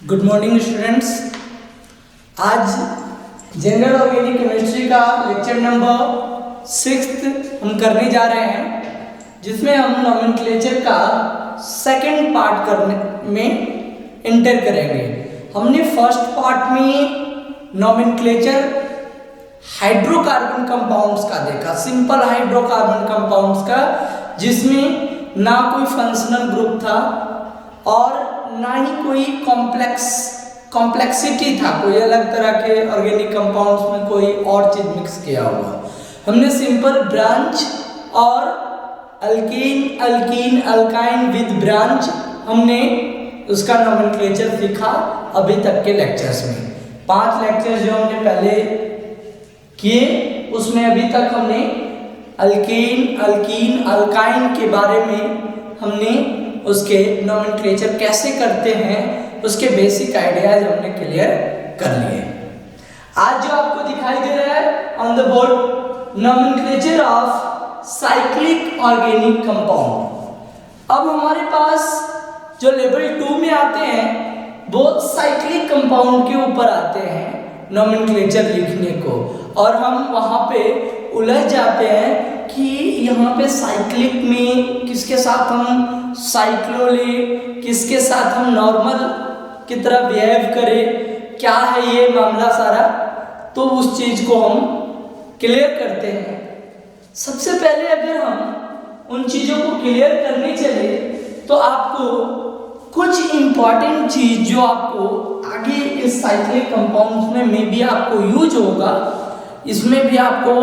Good morning students. आज general organic chemistry का lecture number 6 हम करने जा रहे हैं, जिसमें हम नोमेनक्लेचर का सेकंड पार्ट करने में एंटर करेंगे। हमने फर्स्ट पार्ट में नोमेनक्लेचर हाइड्रोकार्बन कंपाउंड्स का देखा, सिंपल हाइड्रोकार्बन कंपाउंड्स का, जिसमें ना कोई फंक्शनल ग्रुप था और ना ही कोई कॉम्प्लेक्सिटी था, कोई अलग तरह के ऑर्गेनिक कंपाउंड्स में कोई और चीज मिक्स किया हुआ। हमने सिंपल ब्रांच और alkyne alkyne alkyne with branch हमने उसका नोमेनक्लेचर सीखा अभी तक के लेक्चर्स में। 5 लेक्चर जो हमने पहले किए उसमें अभी तक हमने अल्कीन अल्कीन अल्काइन के बारे में हमने उसके नोमेनक्लेचर कैसे करते हैं उसके बेसिक आइडियाज हमने क्लियर कर लिए। आज जो आपको दिखाई दे रहा है on the board, nomenclature of cyclic organic compound. अब हमारे पास जो लेवल 2 में आते हैं वो साइक्लिक कंपाउंड के ऊपर आते हैं नोमेनक्लेचर लिखने को, और हम वहाँ पे उलझ जाते हैं कि यहाँ पे साइक्लिक में किसके साथ हम साइक्लो ले, किसके साथ हम नॉर्मल की तरह बिहेव करें, क्या है ये मामला सारा। तो उस चीज को हम क्लियर करते हैं। सबसे पहले अगर हम उन चीजों को क्लियर करने चले तो आपको कुछ इंपॉर्टेंट चीज जो आपको आगे इस साइक्लिक कंपाउंड्स में भी आपको यूज होगा, इसमें भी आपको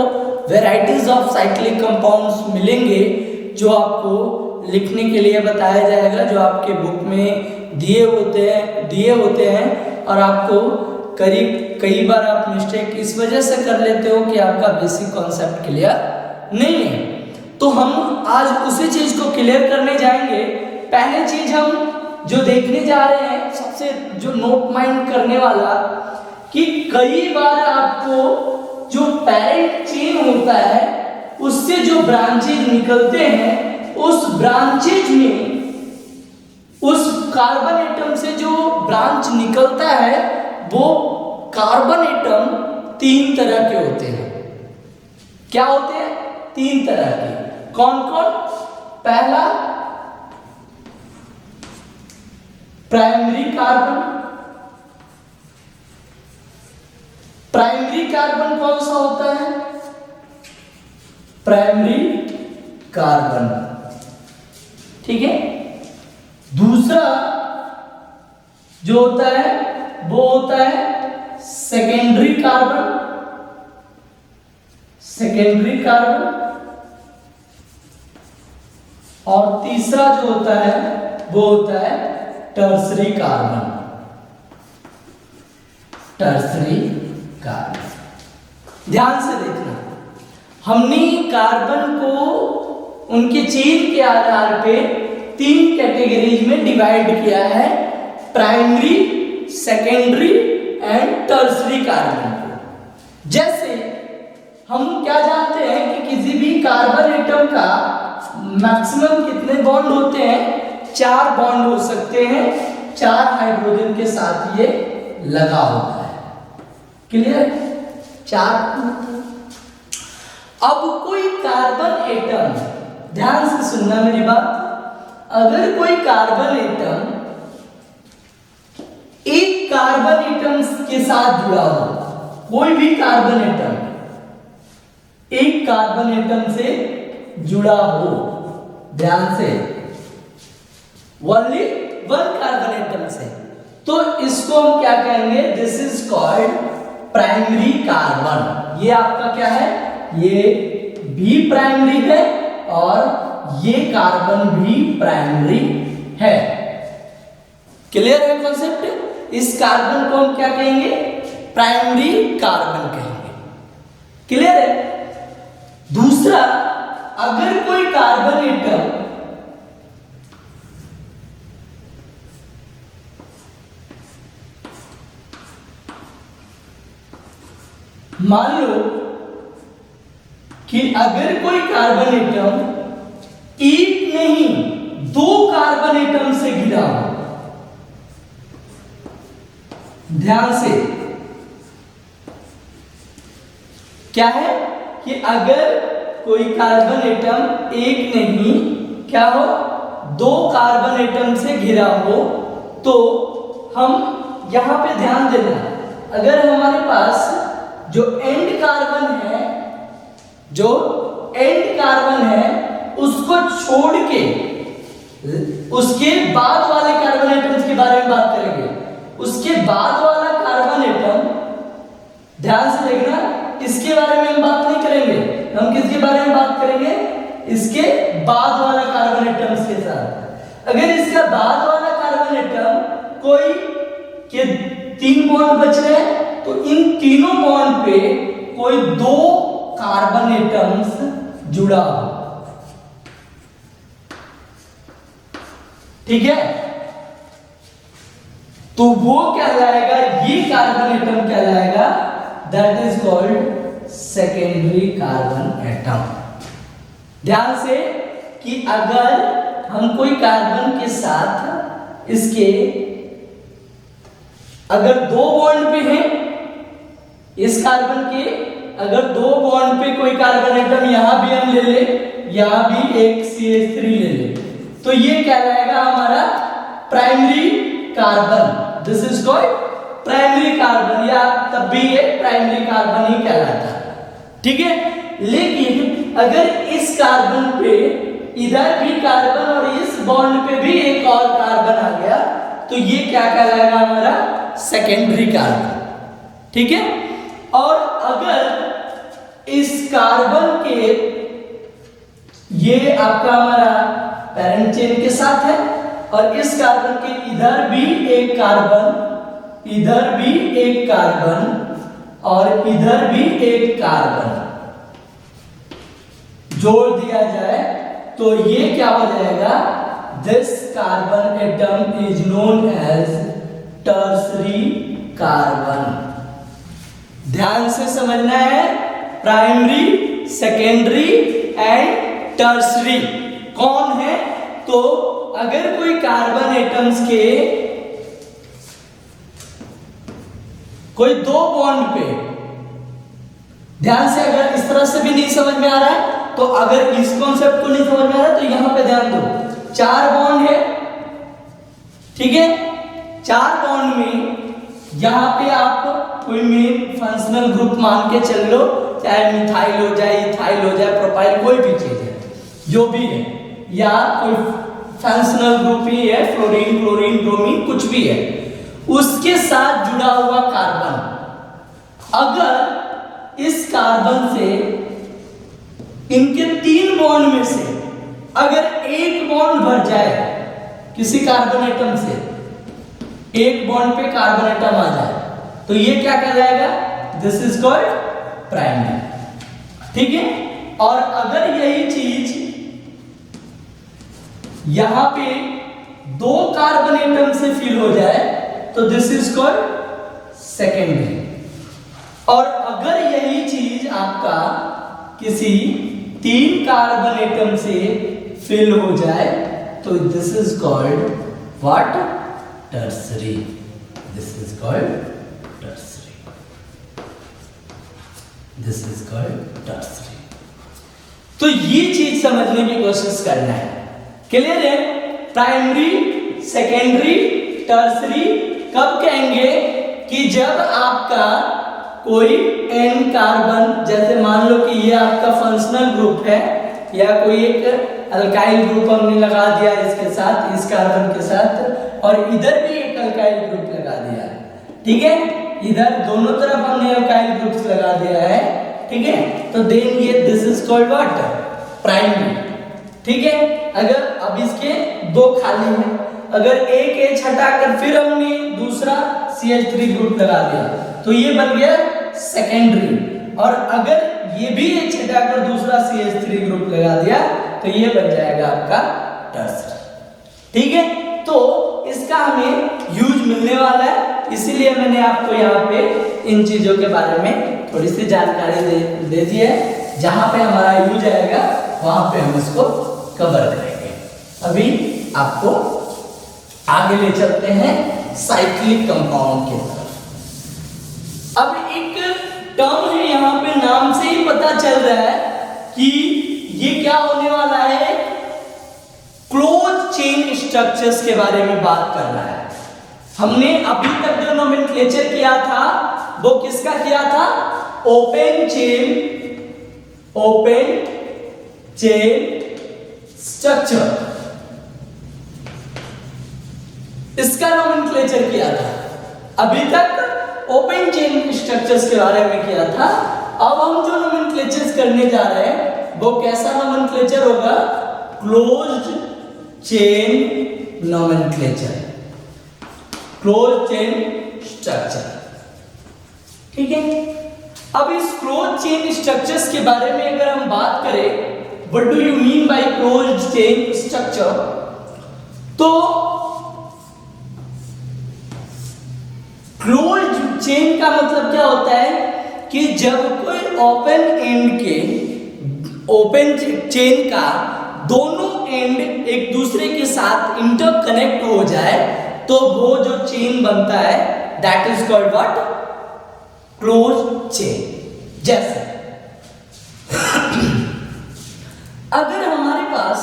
वेराइटीज ऑफ साइक्लिक कंपाउंड्स मिलेंगे जो आपको लिखने के लिए बताया जाएगा, जो आपके बुक में दिए होते हैं और आपको कई बार आप मिस्टेक इस वजह से कर लेते हो कि आपका बेसिक कॉन्सेप्ट क्लियर नहीं है। तो हम आज उसी चीज को क्लियर करने जाएंगे। पहले चीज हम जो देखने जा रहे हैं, सबसे जो नोट माइंड करने वाला, कि कई बार आपको जो पेरेंट चेन होता है उससे जो ब्रांचेज निकलते हैं, उस ब्रांचेज में उस कार्बन एटम से जो ब्रांच निकलता है वो कार्बन एटम 3 तरह के होते हैं। क्या होते हैं? 3 तरह के। कौन कौन? पहला प्राइमरी कार्बन। प्राइमरी कार्बन कौन सा होता है? प्राइमरी कार्बन, ठीक है। दूसरा जो होता है वो होता है सेकेंडरी कार्बन। Secondary carbon. और तीसरा जो होता है वो होता है टर्सरी कार्बन। Tertiary carbon. ध्यान से देखना, हमने कार्बन को उनके चेन के आधार पे 3 कैटेगरीज में डिवाइड किया है, primary, secondary and tertiary carbon को। जैसे हम क्या जानते हैं कि किसी भी कार्बन एटम का मैक्सिमम कितने बॉन्ड होते हैं? 4 बॉन्ड हो सकते हैं, 4 हाइड्रोजन के साथ ये लगा होता है। क्लियर? 4। अब कोई कार्बन एटम, ध्यान से सुनना मेरी बात, अगर कोई कार्बन एटम एक कार्बन एटम के साथ जुड़ा हो, कोई भी कार्बन एटम एक कार्बन एटम से जुड़ा हो, ध्यान से, ओनली 1 कार्बन एटम से, तो इसको हम क्या कहेंगे? This is called primary carbon. ये आपका क्या है? ये भी प्राइमरी है और ये कार्बन भी प्राइमरी है। क्लियर है कॉन्सेप्ट? इस कार्बन को हम क्या कहेंगे? प्राइमरी कार्बन कहेंगे। क्लियर है? दूसरा, अगर कोई कार्बन एटम मान लो कि अगर कोई कार्बन एटम एक नहीं 2 कार्बन एटम से घिरा हो, ध्यान से क्या है कि अगर कोई कार्बन एटम एक नहीं क्या हो दो कार्बन एटम से घिरा हो तो हम यहां पे ध्यान देना, अगर हमारे पास जो एंड कार्बन है उसको छोड़ के उसके बाद वाले कार्बन एटम्स के बारे में बात करेंगे। उसके बाद वाला कार्बन एटम ध्यान से देखना, इसके बारे में हम बात नहीं करेंगे, हम किसके बारे में बात करेंगे, इसके बाद वाला कार्बन एटम्स के साथ। अगर इसका बाद वाला कार्बन एटम कोई के 3 बॉन्ड बच रहे हैं तो इन तीनों बॉन्ड पे कोई 2 कार्बन एटम्स जुड़ा हो, ठीक है, तो वो कहलाएगा, ये कार्बन एटम कहलाएगा, that is called secondary carbon atom. ध्यान से कि अगर हम कोई कार्बन के साथ इसके अगर 2 बॉन्ड पे हैं, इस कार्बन के अगर 2 बॉन्ड पे कोई कार्बन एटम यहां भी हम ले ले, यहां भी एक CH3 ले ले, तो ये कहलाएगा हमारा primary carbon, this is called primary carbon, या तब भी ये प्राइमरी कार्बन ही कहलाता है, ठीक है। लेकिन अगर इस कार्बन पे इधर भी कार्बन और इस बॉन्ड पे भी एक और कार्बन आ गया तो ये क्या कहलाएगा, हमारा सेकेंडरी कार्बन, ठीक है। और अगर इस कार्बन के ये आपका हमारा पैरेंट चेन के साथ है और इस कार्बन के इधर भी एक कार्बन, इधर भी एक कार्बन और इधर भी एक कार्बन जोड़ दिया जाए तो ये क्या हो जाएगा, this carbon atom is known as tertiary carbon. ध्यान से समझना है, प्राइमरी, सेकेंडरी एंड टर्सरी कौन है, तो अगर कोई कार्बन एटम्स के कोई 2 बॉन्ड पे, ध्यान से अगर इस तरह से भी नहीं समझ में आ रहा है तो अगर इस कॉन्सेप्ट को नहीं समझ में आ रहा है तो यहां पे ध्यान दो, 4 बॉन्ड है, ठीक है, 4 बॉन्ड में यहां पे आप कोई मेन फंक्शनल ग्रुप मान के चल लो, चाहे मिथाइल हो जाए, इथाइल हो जाए, प्रोपाइल, कोई भी चीज है जो भी है, या कोई फंक्शनल ग्रुप ही है, फ्लोरीन, क्लोरीन, ब्रोमीन, कुछ भी है, उसके साथ जुड़ा हुआ कार्बन, अगर इस कार्बन से इनके 3 बॉन्ड में से अगर एक बॉन्ड भर जाए, किसी कार्बन एटम से एक बॉन्ड पे कार्बन एटम आ जाए तो ये क्या कहलाएगा, दिस इज कॉल्ड प्राइमरी, ठीक है। और अगर यही चीज यहां पे 2 कार्बन एटम से फिल हो जाए तो दिस इज कॉल्ड सेकेंडरी, और अगर यही चीज आपका किसी 3 कार्बन एटम से फिल हो जाए तो this is called what, tertiary, this is called tertiary, this is called tertiary. तो ये चीज समझने की कोशिश करना है, क्लियर है। प्राइमरी, सेकेंडरी, टर्सरी कब कहेंगे कि जब आपका कोई n कार्बन, जैसे मान लो कि ये आपका फंक्शनल ग्रुप है या कोई एक अल्काइल ग्रुप हमने लगा दिया इसके साथ, इस कार्बन के साथ, और इधर भी एक अल्काइल ग्रुप लगा दिया है, ठीक है, इधर दोनों तरफ हमने अल्काइल ग्रुप्स लगा दिया है, ठीक है, तो देन ये this is called what, primary, ठीक है। अगर अब इसके 2 खाली हैं, अगर एक H हटाकर फिर हमने दूसरा CH3 ग्रुप लगा दिया तो ये बन गया सेकेंडरी, और अगर ये भी H हटाकर दूसरा CH3 ग्रुप लगा दिया तो ये बन जाएगा आपका टर्सरी, ठीक है। तो इसका हमें यूज मिलने वाला है, इसीलिए मैंने आपको यहाँ पे इन चीजों के बारे में थोड़ी सी जानकारी दे दी है, जहां पे हमारा यूज आएगा वहां पे हम इसको कवर करेंगे। अभी आपको आगे ले चलते हैं साइक्लिक कंपाउंड की तरफ। टर्म है यहाँ पे, नाम से ही पता चल रहा है कि ये क्या होने वाला है, क्लोज चेन स्ट्रक्चर्स के बारे में बात कर रहा है। हमने अभी तक जो नोमेनक्लेचर किया था वो किसका किया था, ओपन चेन स्ट्रक्चर, इसका नोमेनक्लेचर किया था। अभी तक ओपन चेन स्ट्रक्चर्स के बारे में किया था। अब हम जो नोमेनक्लेचर करने जा रहे हैं वो कैसा नोमेनक्लेचर होगा, closed chain nomenclature, close chain structure. ठीक है, अब इस क्लोज चेन स्ट्रक्चर्स के बारे में अगर हम बात करें, what do you mean by close chain structure, तो क्लोज चेन का मतलब क्या होता है कि जब कोई ओपन चेन का दोनों एंड एक दूसरे के साथ इंटरकनेक्ट हो जाए तो वो जो चेन बनता है that is called what, close chain. जैसे अगर हमारे पास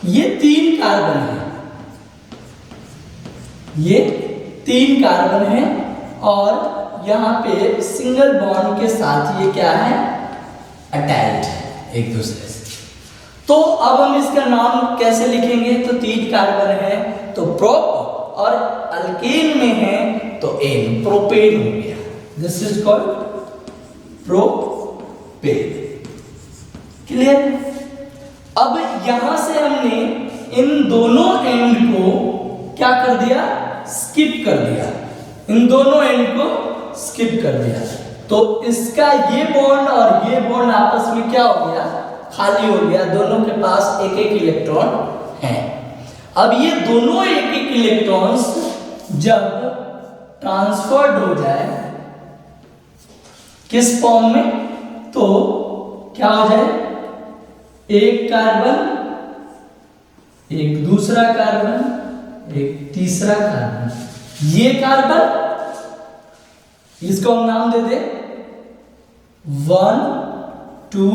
ये 3 कार्बन है, ये 3 कार्बन है और यहां पे सिंगल बॉन्ड के साथ ये क्या है, अटैच्ड है एक दूसरे से। तो अब हम इसका नाम कैसे लिखेंगे, तो 3 कार्बन है तो प्रोप, और अल्केन में है तो एन, प्रोपेन हो गया, this is called propane. Clear. अब यहां से हमने इन दोनों एंड को क्या कर दिया, स्किप कर दिया, इन दोनों एंड को स्किप कर दिया, तो इसका ये बॉन्ड और ये बॉन्ड आपस में क्या हो गया, खाली हो गया, दोनों के पास एक एक इलेक्ट्रॉन है। अब ये दोनों एक एक इलेक्ट्रॉन्स जब ट्रांसफर्ड हो जाए किस फॉर्म में, तो क्या हो जाए, एक कार्बन, एक दूसरा कार्बन, एक तीसरा कार्बन, ये कार्बन, इसको हम नाम दे दे 1 2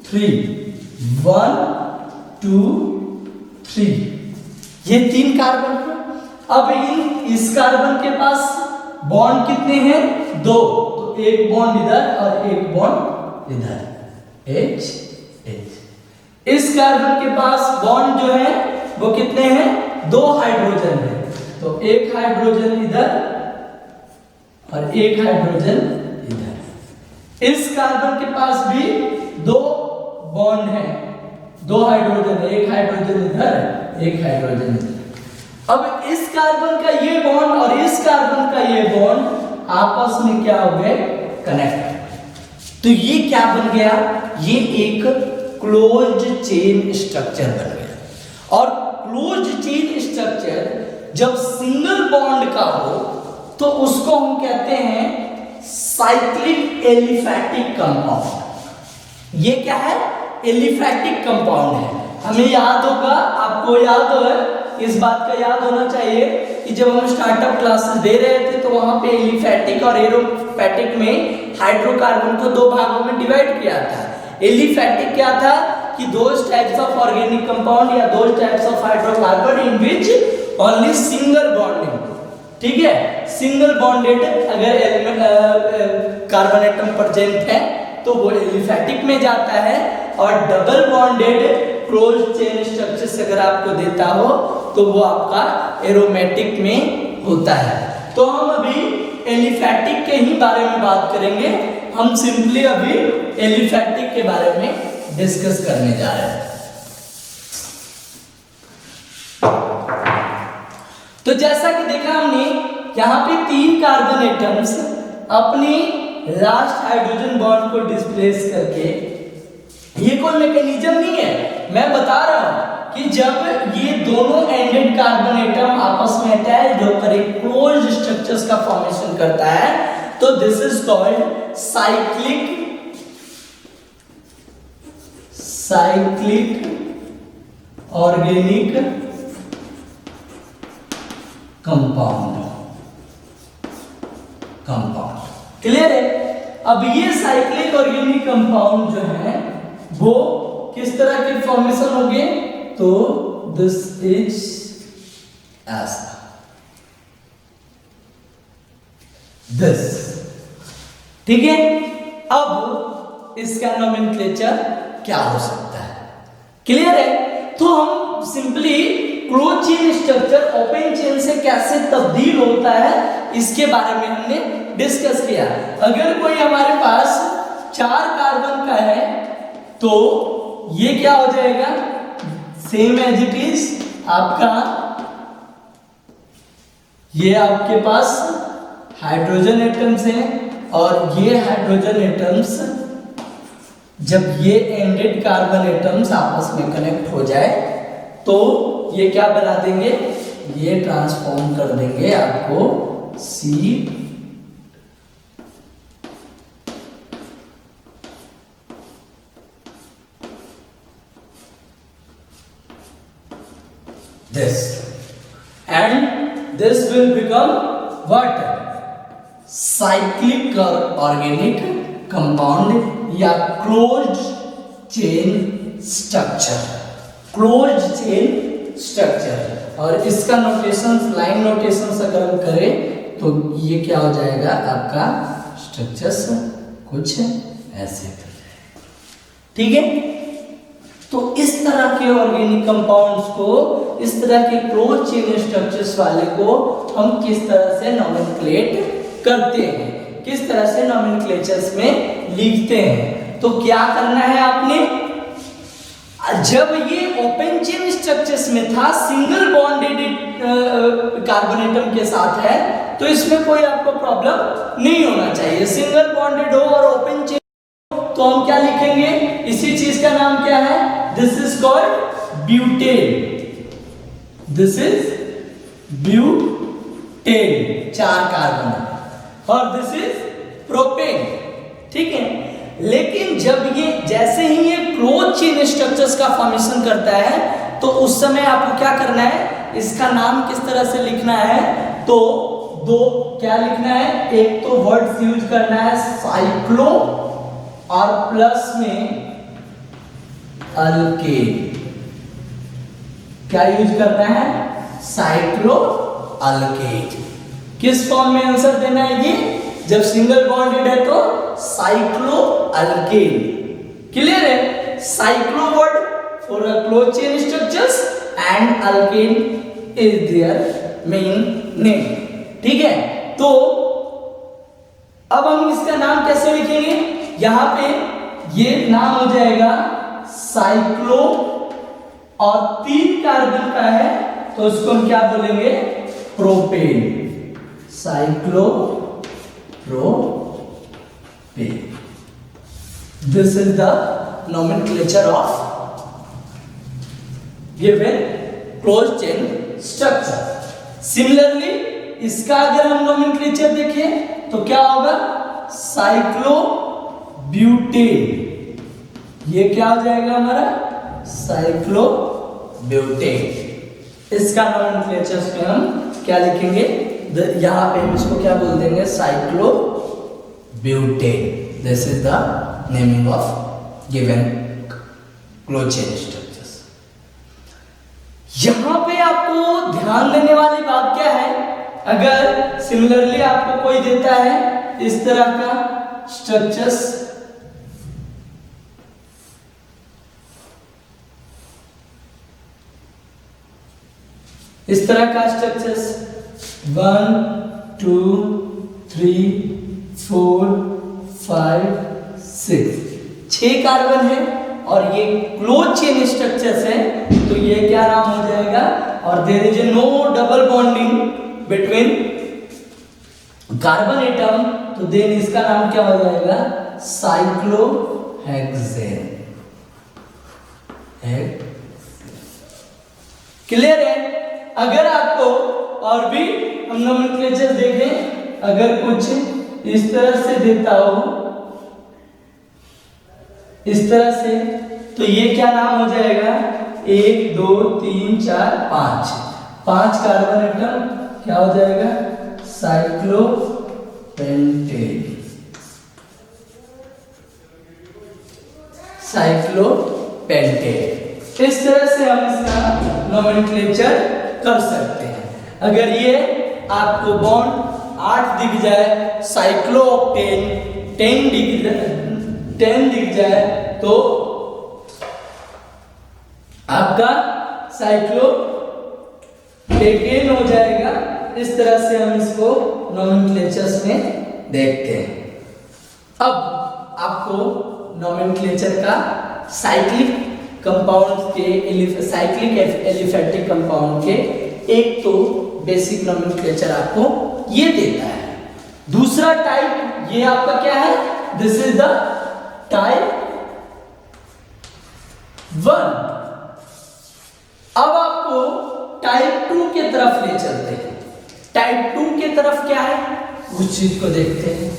3, 1 2 3, ये 3 कार्बन है। अब इस कार्बन के पास बॉन्ड कितने हैं, 2, तो एक बॉन्ड इधर और एक बॉन्ड इधर, H H। इस कार्बन के पास बॉन्ड जो है वो कितने हैं, 2 हाइड्रोजन है, तो एक हाइड्रोजन इधर और एक हाइड्रोजन इधर। इस कार्बन के पास भी 2 बॉन्ड है, 2 हाइड्रोजन, एक हाइड्रोजन इधर, एक हाइड्रोजन इधर। अब इस कार्बन का ये बॉन्ड और इस कार्बन का ये बॉन्ड आपस में क्या हो गए, कनेक्ट। तो ये क्या बन गया, ये एक क्लोज्ड चेन स्ट्रक्चर बन गया। और क्लोज्ड चेन स्ट्रक्चर जब सिंगल बॉन्ड का हो तो उसको हम कहते हैं साइक्लिक एलिफैटिक कंपाउंड। ये क्या है, एलिफैटिक कंपाउंड है। हमें याद होगा, आपको याद हो, इस बात का याद होना चाहिए कि जब हम स्टार्टअप क्लासेस दे रहे थे तो वहां पे एलिफैटिक और एरोफैटिक में हाइड्रोकार्बन को 2 भागों में डिवाइड किया था। एलिफैटिक क्या था कि those types of organic compound या those types of hydrocarbon in which only single bonding, ठीक है, सिंगल बॉन्डेड अगर एलिमेंट कार्बन एटम प्रेजेंट है तो वो एलिफैटिक में जाता है, और double bonded close chain structure अगर आपको देता हो तो वो आपका एरोमेटिक में होता है। तो हम अभी एलिफैटिक के ही बारे में बात करेंगे, हम सिंपली अभी एलिफैटिक के बारे में डिस्कस करने जा रहे हैं। तो जैसा कि देखा हमने यहाँ पे 3 कार्बन एटम्स अपनी लास्ट हाइड्रोजन बॉन्ड को डिस्प्लेस करके, ये कोई मैकेनिज्म नहीं है, मैं बता रहा हूं कि जब ये दोनों एंडेड कार्बन एटम आपस में अटैच होकर एक क्लोज्ड स्ट्रक्चर्स का फॉर्मेशन करता है तो this is called cyclic organic compound. Compound. Clear है? अब ये साइक्लिक ऑर्गेनिक कंपाउंड जो है वो किस तरह के फॉर्मेशन होंगे? तो दिस इज ऐसा, दिस। ठीक है, अब इसका नोमेनक्लेचर क्या हो सकता है? क्लियर है? तो हम simply close chain structure open chain से कैसे तब्दील होता है इसके बारे में हमने डिस्कस किया। अगर कोई हमारे पास 4 कार्बन का है तो ये क्या हो जाएगा? सेम एज इट इज आपका, ये आपके पास हाइड्रोजन एटम्स हैं और ये हाइड्रोजन एटम्स जब ये एंडेड कार्बन एटम्स आपस में कनेक्ट हो जाए तो ये क्या बना देंगे? ये ट्रांसफॉर्म कर देंगे आपको सी this, and this will become what? cyclic organic compound या closed chain structure, closed chain structure। और इसका नोटेशन, लाइन नोटेशन अगर हम करें तो ये क्या हो जाएगा? आपका स्ट्रक्चर्स कुछ ऐसे। ठीक है, तो इस तरह के ऑर्गेनिक कंपाउंड्स को, इस तरह के क्लोज चेन स्ट्रक्चर्स वाले को हम किस तरह से नोमेनक्लेट करते हैं, किस तरह से नोमेनक्लेचर्स में लिखते हैं। तो क्या करना है आपने? जब ये ओपन चेन स्ट्रक्चर्स में था, सिंगल बॉन्डेड कार्बन एटम के साथ है, तो इसमें कोई आपको प्रॉब्लम नहीं होना चाहिए। सिंगल बॉन्डेड हो और ओपन चेन तो हम क्या लिखेंगे? इसी चीज का नाम क्या है? This is called butane. This is butane, 4 carbon, और दिस इज प्रोपेन। ठीक है, लेकिन जब ये, जैसे ही ये क्लोज चेन स्ट्रक्चर्स का फॉर्मेशन करता है तो उस समय आपको क्या करना है? इसका नाम किस तरह से लिखना है? तो दो क्या लिखना है? एक तो वर्ड्स यूज करना है साइक्लो और प्लस में अल्केन। क्या यूज करना है? Cyclo alkane. किस फॉर्म में आंसर देना है ये? जब सिंगल बॉन्डेड है तो साइक्लो अल्केन। क्लियर है? Cyclo word for a close chain structures and alkane is their main name. ठीक है, तो अब हम इसका नाम कैसे लिखेंगे? यहां पे ये नाम हो जाएगा साइक्लो, और 3 कार्बन का है तो उसको हम क्या बोलेंगे? Propane. Cyclo propane. This is the nomenclature of given closed chain structure। Similarly इसका अगर हम nomenclature देखें तो क्या होगा? Cyclo butane. ये क्या हो जाएगा हमारा? Cyclo butane. इसका नोमेनक्लेचर में हम क्या लिखेंगे? यहां पे हम इसको क्या बोल देंगे? Cyclo butane. This is the naming of given close chain structures. यहां पे आपको ध्यान देने वाली बात क्या है? अगर सिमिलरली आपको कोई देता है इस तरह का स्ट्रक्चर्स, इस तरह का स्ट्रक्चर्स 1 2 3 4 5 6 कार्बन है और ये क्लोज चेन स्ट्रक्चर्स है, तो ये क्या नाम हो जाएगा? और there is no double bonding between carbon atom, तो देन इसका नाम क्या हो जाएगा? साइक्लोहेक्सेन। क्लियर है? अगर आपको और भी हम नोमेनक्लेचर देखें, अगर कुछ इस तरह से देता हो, इस तरह से, तो ये क्या नाम हो जाएगा? 1 2 3 4 5 कार्बन एटम क्या हो जाएगा? Cyclo pentane, cyclopentane. इस तरह से हम इसका नोमेनक्लेचर कर सकते हैं। अगर ये आपको बॉन्ड 8 दिख जाए, साइक्लोऑक्टेन 10 दिख जाए तो आपका साइक्लोपेंटेन हो जाएगा। इस तरह से हम इसको नोमेनक्लेचर्स में देखते हैं। अब आपको नोमेनक्लेचर का साइक्लिक कंपाउंड के साइक्लिक एलिफेटिक कंपाउंड के एक तो बेसिक नोमेनक्लेचर आपको ये देता है। दूसरा टाइप ये आपका क्या है, दिस इज द टाइप 1। अब आपको टाइप 2 के तरफ ले चलते हैं। टाइप 2 के तरफ क्या है उस चीज को देखते हैं।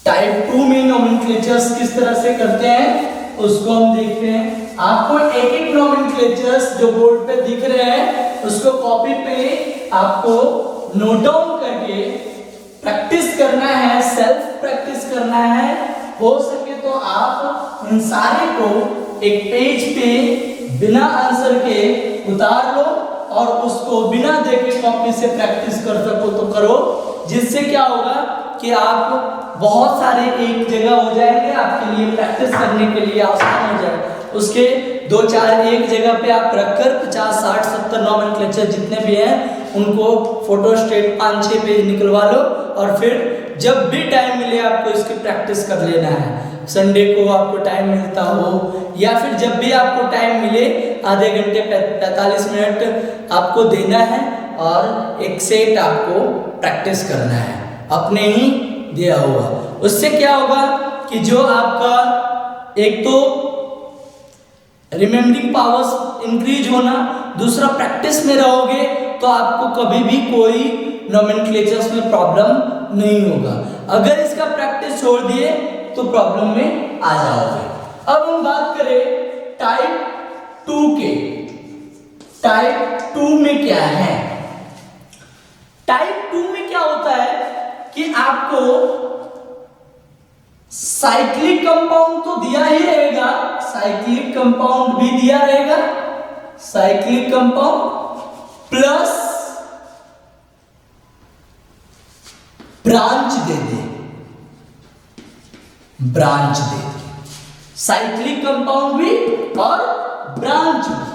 टाइप 2 में नोमेनक्लेचर्स किस तरह से करते हैं उसको हम देखते हैं। आपको एक एक नोमेनक्लेचर्स जो बोर्ड पे दिख रहे हैं उसको कॉपी पे आपको नोट डाउन करके प्रैक्टिस करना है, सेल्फ प्रैक्टिस करना है। हो सके तो आप इन सारे को एक पेज पे बिना आंसर के उतार लो और उसको बिना देखे कॉपी से प्रैक्टिस कर सको तो करो, जिससे क्या होगा कि आप बहुत सारे एक जगह हो जाएंगे, आपके लिए प्रैक्टिस करने के लिए आसान हो जाएगा। उसके 2-4 एक जगह पे आप रखकर 50, 60, 70 नोमेनक्लेचर जितने भी हैं उनको फोटो स्टेट 5-6 पेज निकलवा लो और फिर जब भी टाइम मिले आपको इसकी प्रैक्टिस कर लेना है। संडे को आपको टाइम मिलता हो या फिर जब भी आपको टाइम मिले आधे घंटे 45 मिनट आपको देना है और एक सेट आपको प्रैक्टिस करना है अपने ही दिया हुआ। उससे क्या होगा कि जो आपका एक तो रिमेम्बरिंग पावर्स इंक्रीज होना, दूसरा प्रैक्टिस में रहोगे तो आपको कभी भी कोई नोमेनक्लेचर्स में प्रॉब्लम नहीं होगा। अगर इसका प्रैक्टिस छोड़ दिए तो प्रॉब्लम में आ जाओगे। अब हम बात करें टाइप 2 के। टाइप 2 में क्या है? टाइप 2 में क्या होता है कि आपको साइक्लिक कंपाउंड तो दिया ही रहेगा, साइक्लिक कंपाउंड भी दिया रहेगा, साइक्लिक कंपाउंड प्लस ब्रांच दे दे, ब्रांच दे दे, साइक्लिक कंपाउंड भी और ब्रांच भी।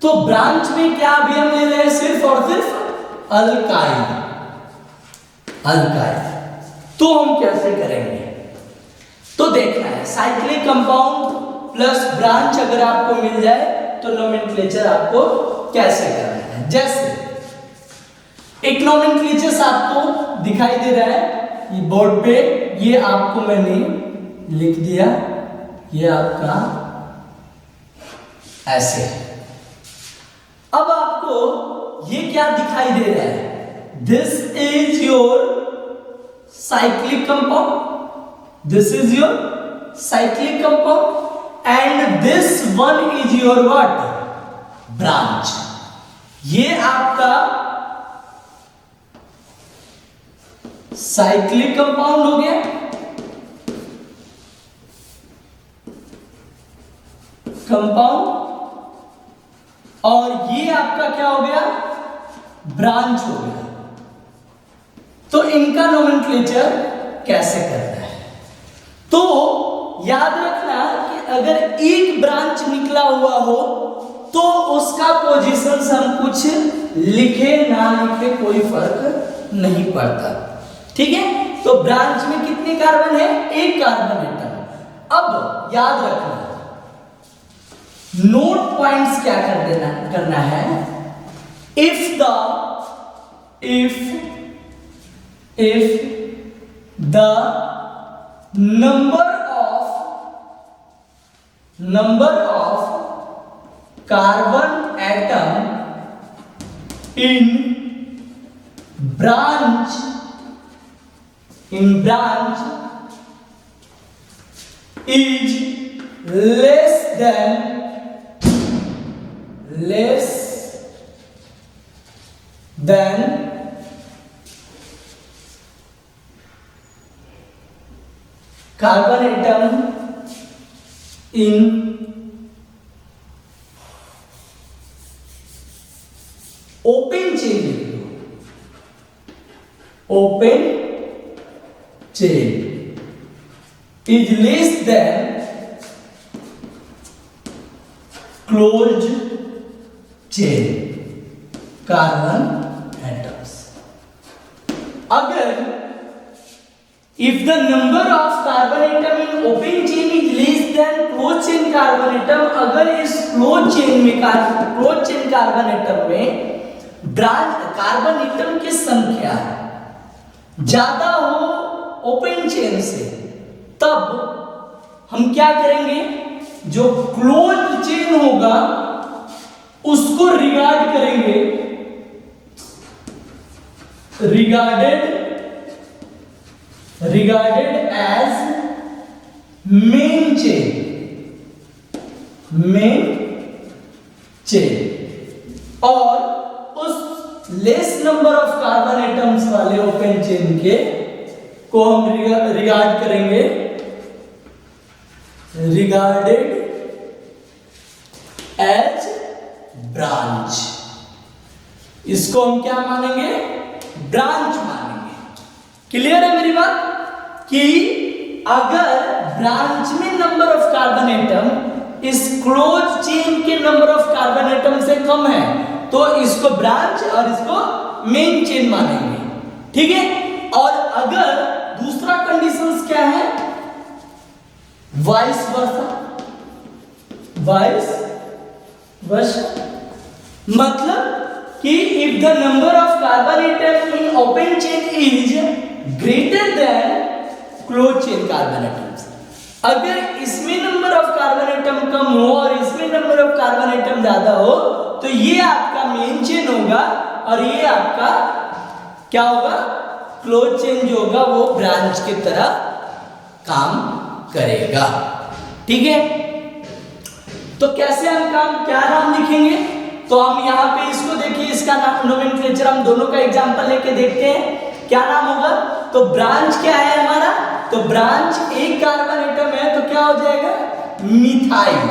तो ब्रांच में क्या अभी हम ले रहे हैं सिर्फ और सिर्फ अल्काइल। अल्काइल तो हम कैसे करेंगे तो देखना है, साइक्लिक कंपाउंड प्लस ब्रांच अगर आपको मिल जाए तो नोमेनक्लेचर आपको कैसे करना है। जैसे एक नोमेनक्लेचर आपको दिखाई दे रहा है ये बोर्ड पे, ये आपको मैंने लिख दिया, ये आपका ऐसे। अब आपको ये क्या दिखाई दे रहा है, this is your cyclic compound, this is your cyclic compound and this one is your what, branch। ये आपका साइक्लिक कंपाउंड हो गया, कंपाउंड, और ये आपका क्या हो गया, ब्रांच हो गया। तो इनका नोमेनक्लेचर कैसे करना है तो याद रखना कि अगर एक ब्रांच निकला हुआ हो तो उसका पोजीशन हम कुछ लिखे ना लिखे कोई फर्क नहीं पड़ता, ठीक है। तो ब्रांच में कितने कार्बन है, एक कार्बन एटम। अब याद रखना नोट पॉइंट्स क्या करना है, if the number of carbon atom in branch is less then carbon atom in open chain, open chain is less than closed chain carbon atoms. अगर if the number of carbon atom in open chain is less than closed chain carbon atom, अगर इस closed chain में carbon atom में branch carbon atom की संख्या ज्यादा हो open chain से, तब हम क्या करेंगे, जो क्लोज्ड चेन होगा उसको रिगार्ड करेंगे, regarded as main chain और उस less number of carbon atoms वाले ओपन चेन के को हम रिगार्ड करेंगे, रिगार्डेड एज ब्रांच। इसको हम क्या मानेंगे, ब्रांच मानेंगे। क्लियर है मेरी बात, कि अगर ब्रांच में नंबर ऑफ कार्बन एटम इस क्लोज चेन के नंबर ऑफ कार्बन एटम से कम है तो इसको ब्रांच और इसको मेन चेन मानेंगे, ठीक है। और अगर दूसरा कंडीशंस क्या है, वाइस वर्सा, मतलब कि if the number of carbon atom in open chain is greater than close chain carbon atoms, अगर इसमें नंबर ऑफ कार्बन एटम कम हो और इसमें नंबर ऑफ कार्बन एटम ज्यादा हो तो ये आपका मेन चेन होगा और ये आपका क्या होगा, क्लोज चेन जो होगा वो ब्रांच की तरह काम करेगा, ठीक है। तो कैसे हम क्या नाम लिखेंगे, तो हम यहाँ पे इसको देखिए, इसका नाम नोमेनक्लेचर हम दोनों का एग्जांपल लेके देखते हैं क्या नाम होगा। तो ब्रांच क्या है हमारा, तो ब्रांच एक कार्बन एटम है तो क्या हो जाएगा, मिथाइल,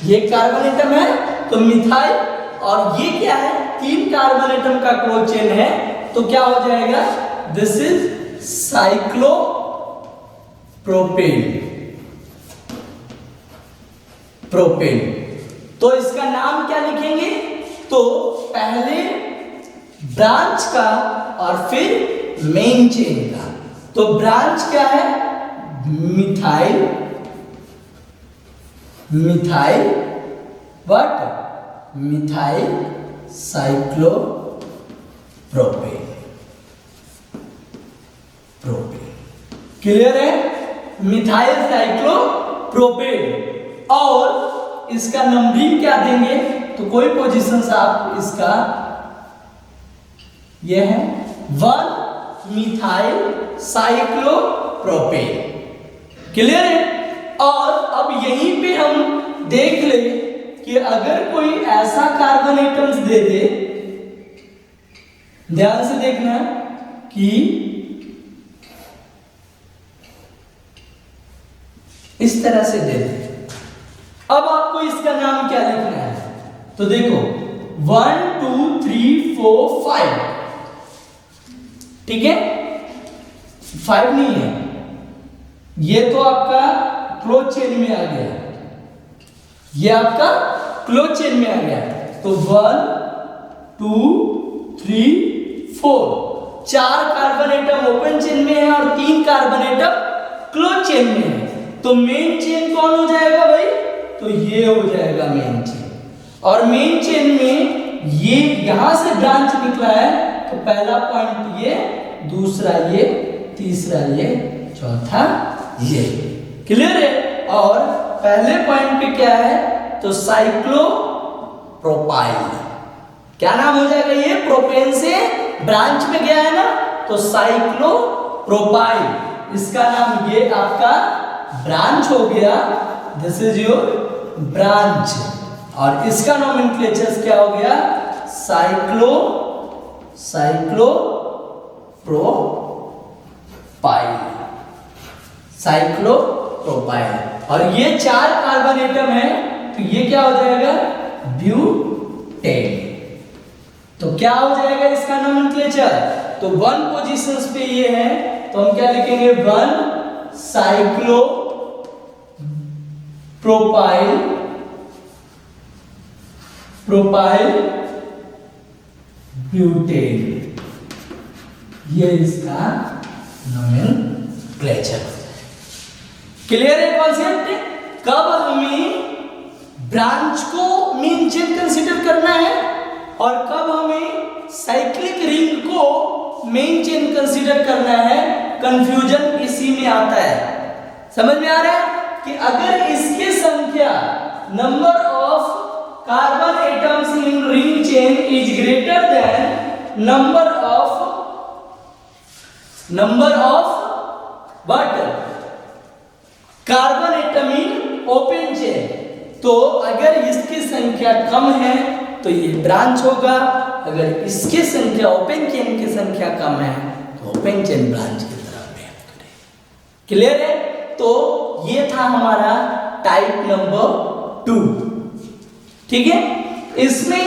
ये कार्बन एटम है तो मिथाइल, और ये क्या है, 3 कार्बन एटम का क्लोज चेन है तो क्या हो जाएगा, दिस इज प्रोपेन। तो इसका नाम क्या लिखेंगे, तो पहले ब्रांच का और फिर मेन चेन का। तो ब्रांच क्या है, मिथाइल साइक्लोप्रोपेन। क्लियर है, मिथाइल साइक्लोप्रोपेन। और इसका नंबरिंग क्या देंगे, तो कोई पोजीशंस आप इसका, यह है 1 मिथाइल साइक्लोप्रोपेन। क्लियर है। और अब यहीं पे हम देख ले कि अगर कोई ऐसा कार्बन एटम्स दे दे, ध्यान से देखना कि इस तरह से दे दे, अब आपको इसका नाम क्या लिखना है, तो देखो 1 2 3 4 5, ठीक है, 5 नहीं है, ये तो आपका क्लोज चेन में आ गया, ये आपका क्लोज चेन में आ गया। तो 1 2 3 4, 4 कार्बन एटम ओपन चेन में है और 3 कार्बन एटम क्लोज चेन में है। तो मेन चेन कौन हो जाएगा भाई, तो ये हो जाएगा मेन चेन। और मेन चेन में ये यहां से ब्रांच निकला है तो पहला पॉइंट ये, दूसरा ये, तीसरा ये, चौथा ये। क्लियर है। और पहले पॉइंट पे क्या है, तो साइक्लोप्रोपाइल, क्या नाम हो जाएगा, ये प्रोपेन से ब्रांच में गया है ना, तो साइक्लोप्रोपाइल, इसका नाम ये आपका ब्रांच हो गया, दिस इज योर ब्रांच। और इसका नोमेनक्लेचर क्या हो गया, साइक्लोप्रोपाइल। और ये 4 कार्बन एटम है तो ये क्या हो जाएगा, ब्यूटेन। तो क्या हो जाएगा इसका नोमेनक्लेचर, तो 1 पोजीशंस पे ये है तो हम क्या लिखेंगे, 1 साइक्लोप्रोपाइल ब्यूटेन, ये इसका नोमेनक्लेचर। क्लियर है कॉन्सेप्ट। कब हमें ब्रांच को मेन चेन कंसीडर करना है और कब हमें साइक्लिक रिंग को मेन चेन कंसीडर करना है, कंफ्यूजन इसी में आता है। समझ में आ रहा है कि अगर इसकी संख्या number of carbon atoms in ring chain is greater than number of what, carbon atom in open chain, तो अगर इसकी संख्या कम है तो ये ब्रांच होगा, अगर इसकी संख्या ओपन चेन की संख्या कम है तो ओपन चेन ब्रांच की तरफ बिहेव करेगा। क्लियर है। तो ये था हमारा टाइप नंबर 2। ठीक है, इसमें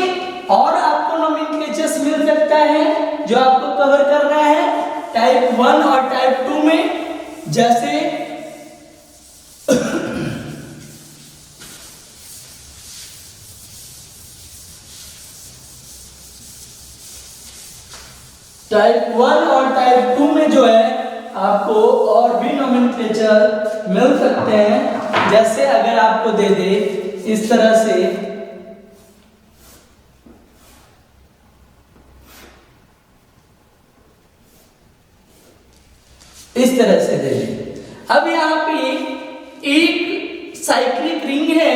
और आपको नोमेनक्लेचर्स मिल सकता है जो आपको कवर करना है टाइप 1 और टाइप 2 में, जैसे टाइप 1 और टाइप 2 में जो है आपको और भी नोमेनक्लेचर मिल सकते हैं। जैसे अगर आपको दे दे इस तरह से, इस तरह से दे दे। अब यहां पे एक साइक्लिक रिंग है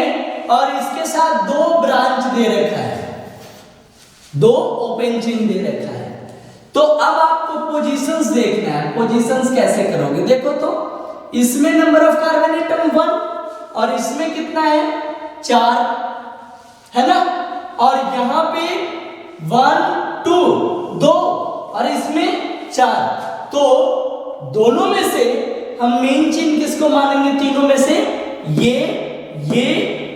और इसके साथ 2 ब्रांच दे रखा है, 2 ओपन चेन दे रखा है। तो अब आपको पोजीशंस देखना है। पोजीशंस कैसे करोगे, देखो तो इसमें नंबर ऑफ कार्बन एटम 1 और इसमें कितना है 4 है ना, और यहां पे 1 2 2 और इसमें 4, तो दोनों में से हम मेन चेन किसको मानेंगे, तीनों में से ये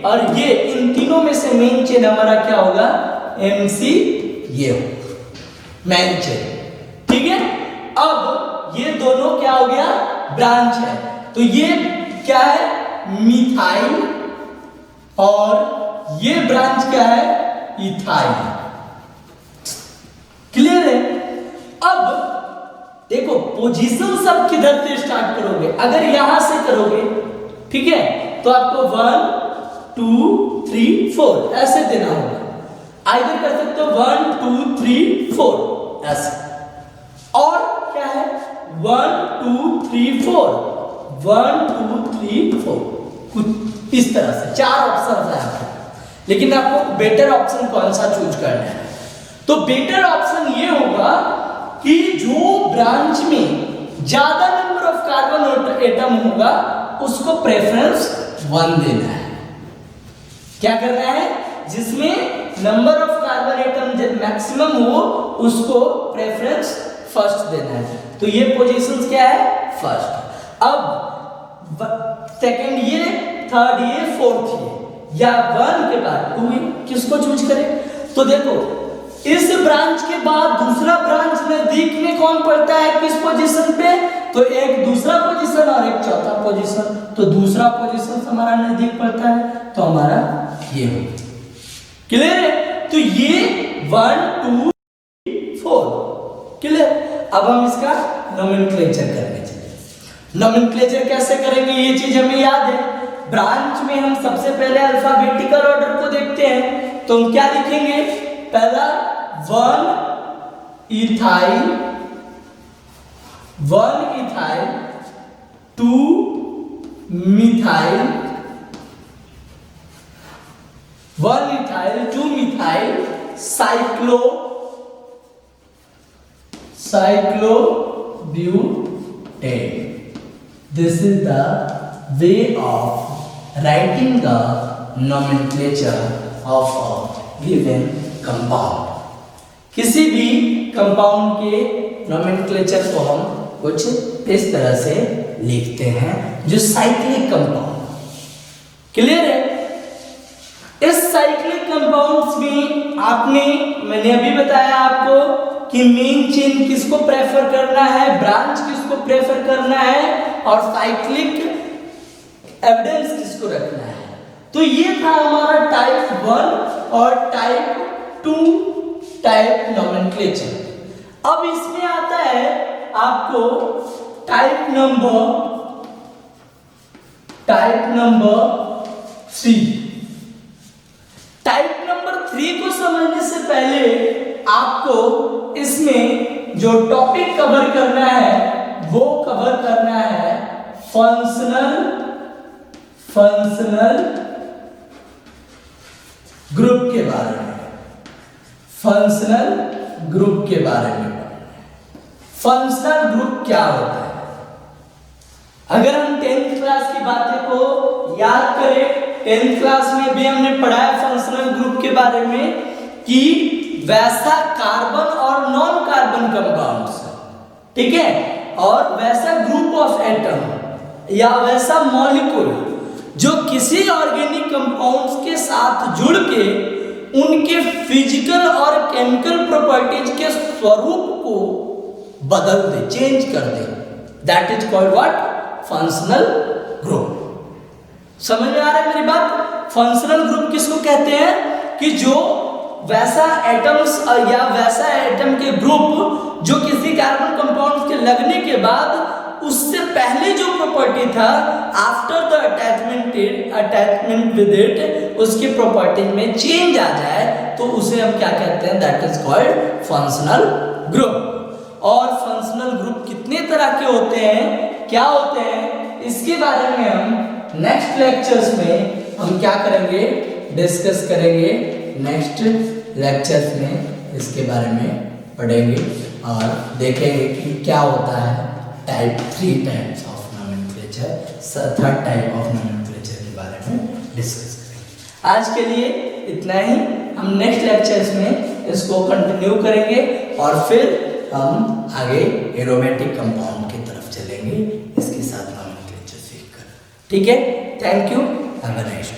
और ये, इन तीनों में से मेन चेन हमारा क्या होगा, MC, ये होगा मेन चेन। ठीक है, अब ये दोनों क्या हो गया, ब्रांच है। तो ये क्या है, मिथाइल, और ये ब्रांच क्या है, इथाइल। क्लियर है। अब देखो पोजीशन सब किधर से स्टार्ट करोगे, अगर यहां से करोगे ठीक है तो आपको 1 2 3 4 ऐसे देना होगा। आइदर कर सकते हो 1 2 3 4 ऐसे, और क्या है 1 2 3 4 1 2 3 4, कुछ इस तरह से 4 ऑप्शन है आपको, लेकिन आपको बेटर ऑप्शन कौन सा चूज करना है। तो बेटर ऑप्शन ये होगा कि जो ब्रांच में ज्यादा नंबर ऑफ कार्बन एटम होगा उसको प्रेफरेंस 1 देना है। क्या करना है, जिसमें number of carbon atom maximum हो उसको प्रेफरेंस फर्स्ट देना है। तो ये पोजीशंस क्या है, फर्स्ट। अब सेकंड ये, थर्ड ये, फोर्थ ये, या 1 के बाद 2 किसको चूज करें। तो देखो इस ब्रांच के बाद दूसरा ब्रांच नजदीक में कौन पड़ता है, किस पोजीशन पे, तो एक दूसरा पोजीशन और एक चौथा पोजीशन। तो दूसरा पोजीशन हमारा नजदीक पड़ता है तो हमारा ये हो। क्लियर है। तो ये 1 2 4 क्लियर। अब हम इसका नोमेनक्लेचर करने चले। नोमेनक्लेचर कैसे करेंगे ये चीज हमें याद है। ब्रांच में हम सबसे पहले अल्फाबेटिकल ऑर्डर को देखते हैं, तो हम क्या लिखेंगे, पहला 1 ethyl 2 methyl 1 ethyl 2 methyl cyclobutane. This is the way of writing the nomenclature of a given compound. किसी भी कंपाउंड के नोमेनक्लेचर को हम कुछ इस तरह से लिखते हैं जो साइक्लिक कंपाउंड। क्लियर है? इस साइक्लिक कंपाउंड्स में मैंने अभी बताया आपको कि मेन चेन किसको प्रेफर करना है, ब्रांच किसको प्रेफर करना है, और साइक्लिक एविडेंस किसको रखना है। तो ये था हमारा टाइप 1 और टाइप 2 टाइप नोमेनक्लेचर। अब इसमें आता है आपको टाइप नंबर 3। टाइप नंबर 3 को समझने से पहले आपको इसमें जो टॉपिक कवर करना है वो कवर करना है फंक्शनल ग्रुप के बारे में। फंक्शनल ग्रुप के बारे में। फंक्शनल ग्रुप क्या होता है? अगर हम 10th क्लास की बातें को याद करें, 10th क्लास में भी हमने पढ़ा है फंक्शनल ग्रुप के बारे में कि वैसा कार्बन और नॉन कार्बन कंपाउंड्स, ठीक है, और वैसा ग्रुप ऑफ एटम या वैसा मॉलिक्यूल जो किसी ऑर्गेनिक कंपाउंड्स के साथ जुड़ के उनके फिजिकल और केमिकल प्रॉपर्टीज के स्वरूप को बदल दे, चेंज कर दे, that is called what? Functional group. समझ में आ रहा है मेरी बात? फंक्शनल ग्रुप किसको कहते हैं कि जो वैसा एटम्स या वैसा एटम के ग्रुप जो किसी कार्बन कंपाउंड के लगने के बाद उससे पहले जो प्रॉपर्टी था, after the attachment with it, उसकी प्रॉपर्टी में चेंज आ जाए तो उसे हम क्या कहते हैं? That is called functional group. और फंक्शनल ग्रुप कितने तरह के होते हैं, क्या होते हैं, इसके बारे में हम नेक्स्ट लेक्चर्स में हम क्या करेंगे? डिस्कस करेंगे। नेक्स्ट लेक्चर्स में इसके बारे में पढ़ेंगे और देखेंगे कि क्या होता है type 3 types of nomenclature, 3rd type of nomenclature के बारे में डिस्कस करेंगे। आज के लिए इतना ही। हम नेक्स्ट लेक्चर्स में इसको कंटिन्यू करेंगे और फिर हम आगे एरोमेटिक कंपाउंड की तरफ चलेंगे इसके साथ नोमेनक्लेचर सीखकर। ठीक है? Thank you, have a nice day.